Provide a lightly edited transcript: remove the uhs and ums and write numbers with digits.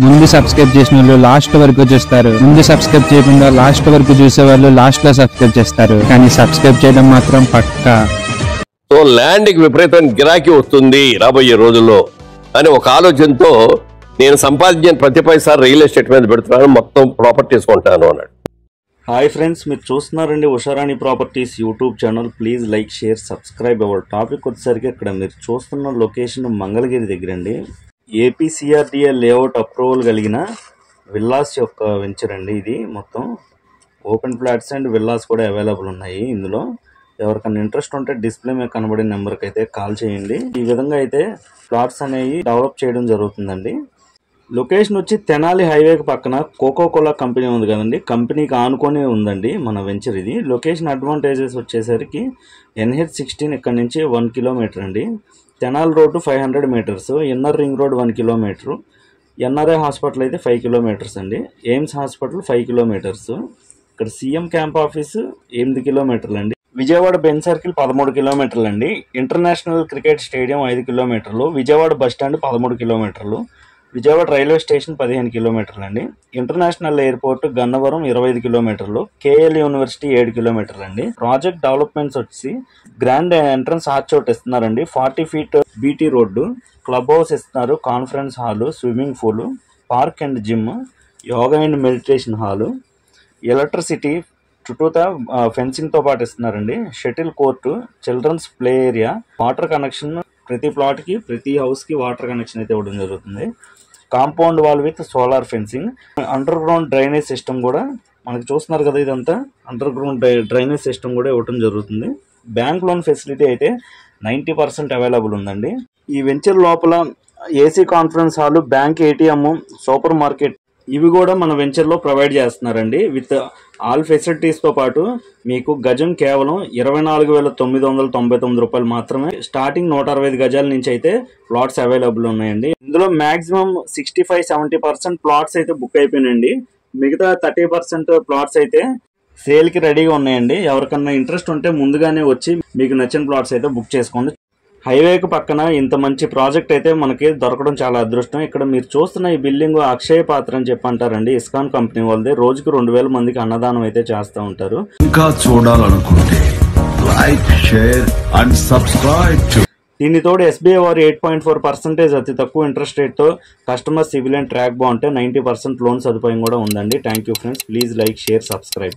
ముందు సబ్స్క్రైబ్ చేసిన వాళ్ళు లాస్ట్ వరకు చూస్తారు. ముందు సబ్స్క్రైబ్ చేయకుండా లాస్ట్ వరకు చూసే వాళ్ళు లాస్ట్ లో సబ్స్క్రైబ్ చేస్తారు. కానీ సబ్స్క్రైబ్ చేయడం మాత్రం పక్కా. సో ల్యాండ్ కి విపరీతమైన గిరాకీ వస్తుంది రాబోయే రోజుల్లో అని ఒక ఆలోచనతో నేను సంపాదించిన ప్రతి పైసా రియల్ ఎస్టేట్ మీద పెడుతున్నాను, మొత్తం ప్రాపర్టీస్ కొంటాను అన్నాడు. హాయ్ ఫ్రెండ్స్, మీరు చూస్తున్నారండి Usharani properties YouTube channel. Please like, share, subscribe. Our topic వచ్చేసరికి ఇక్కడ మీరు చూస్తున్న లొకేషన్ మంగళగిరి దగ్గర అండి. ఏపీసీఆర్డీఏ లేఅవుట్ అప్రూవల్ కలిగిన విల్లాస్ యొక్క వెంచర్ అండి. ఇది మొత్తం ఓపెన్ ఫ్లాట్స్ అండ్ విల్లాస్ కూడా అవైలబుల్ ఉన్నాయి ఇందులో. ఎవరికైనా ఇంట్రెస్ట్ ఉంటే డిస్ప్లే మీద కనబడే నెంబర్కి అయితే కాల్ చేయండి. ఈ విధంగా అయితే ఫ్లాట్స్ అనేవి డెవలప్ చేయడం జరుగుతుందండి. లొకేషన్ వచ్చి తెనాలి హైవేకి పక్కన కోకోకోలా కంపెనీ ఉంది కదండి, కంపెనీకి ఆనుకొని ఉందండి మన వెంచర్ ఇది. లొకేషన్ అడ్వాంటేజెస్ వచ్చేసరికి NH16 ఇక్కడ నుంచి 1 కిలోమీటర్ అండి. Tenali road 500 metres, inner ring road 1 kilometre, NRI hospital అయితే 5 కిలోమీటర్స్ అండి, ఎయిమ్స్ హాస్పిటల్ 5 కిలోమీటర్స్, ఇక్కడ సీఎం క్యాంప్ ఆఫీసు 8 కిలోమీటర్లు అండి. విజయవాడ బెంచ్ సర్కిల్ 13 కిలోమీటర్లు అండి. ఇంటర్నేషనల్ క్రికెట్ స్టేడియం 5 కిలోమీటర్లు, విజయవాడ బస్టాండ్ 13 కిలోమీటర్లు, విజయవాడ రైల్వే స్టేషన్ 15 కిలోమీటర్లు అండి. ఇంటర్నేషనల్ ఎయిర్పోర్ట్ గన్నవరం 25 కిలోమీటర్లు, KL యూనివర్సిటీ 7 కిలోమీటర్లు అండి. ప్రాజెక్ట్ డెవలప్మెంట్స్ వచ్చి గ్రాండ్ ఎంట్రన్స్ ఆర్చ్ ఒకటి ఇస్తున్నారండి, 40 feet BT road, club house ఇస్తున్నారు, conference hall, swimming pool, park and gym, yoga and meditation hall, electricity చుట్టూతా ఫెన్సింగ్తో పాటు ఇస్తున్నారండి, shuttle court, children's play area, water connection ప్రతి ప్లాట్కి ప్రతి హౌస్కి వాటర్ కనెక్షన్ అయితే ఇవ్వడం జరుగుతుంది. Compound wall with solar fencing, underground drainage system కూడా మనకి చూస్తున్నారు కదా, ఇదంతా అండర్ గ్రౌండ్ డ్రైనేజ్ సిస్టమ్ కూడా ఇవ్వడం జరుగుతుంది. బ్యాంక్ లోన్ ఫెసిలిటీ అయితే 90% అవైలబుల్ ఉందండి. ఈ వెంచర్ లోపల AC conference hall, bank ATM, super market ఇవి కూడా మన వెంచర్లో ప్రొవైడ్ చేస్తున్నారండి. విత్ ఆల్ ఫెసిలిటీస్తో పాటు మీకు గజం కేవలం 24,999 రూపాయలు మాత్రమే. స్టార్టింగ్ 165 గజాల నుంచి అయితే ప్లాట్స్ అవైలబుల్ ఉన్నాయండి. ఇందులో మాక్సిమం 65-70% ప్లాట్స్ అయితే బుక్ అయిపోయినాయండి. మిగతా 30% ప్లాట్స్ అయితే సేల్కి రెడీగా ఉన్నాయండి. ఎవరికన్నా ఇంట్రెస్ట్ ఉంటే ముందుగానే వచ్చి మీకు నచ్చిన ప్లాట్స్ అయితే బుక్ చేసుకోండి. హైవేకి పక్కన ఇంత మంచి ప్రాజెక్ట్ అయితే మనకి దొరకడం చాలా అదృష్టం. ఇక్కడ మీరు చూస్తున్న ఈ బిల్డింగ్ అక్షయ పాత్ర అని చెప్పి అంటారండి, ఇస్కాన్ కంపెనీ వాళ్ళదే. రోజుకి 2000 మందికి అన్నదానం అయితే చేస్తూ ఉంటారు. ఇంకా చూడాలనుకుంటే లైక్, షేర్ అండ్ సబ్స్క్రైబ్. దీని తోడు SBI వారు 8.4% అతి తక్కువ ఇంట్రెస్ట్ రేట్తో కస్టమర్ సివిల్ అండ్ ట్రాక్ బాగుంటే 90% లోన్ సదుపాయం కూడా ఉందండి. Thank you friends, please like, share, subscribe.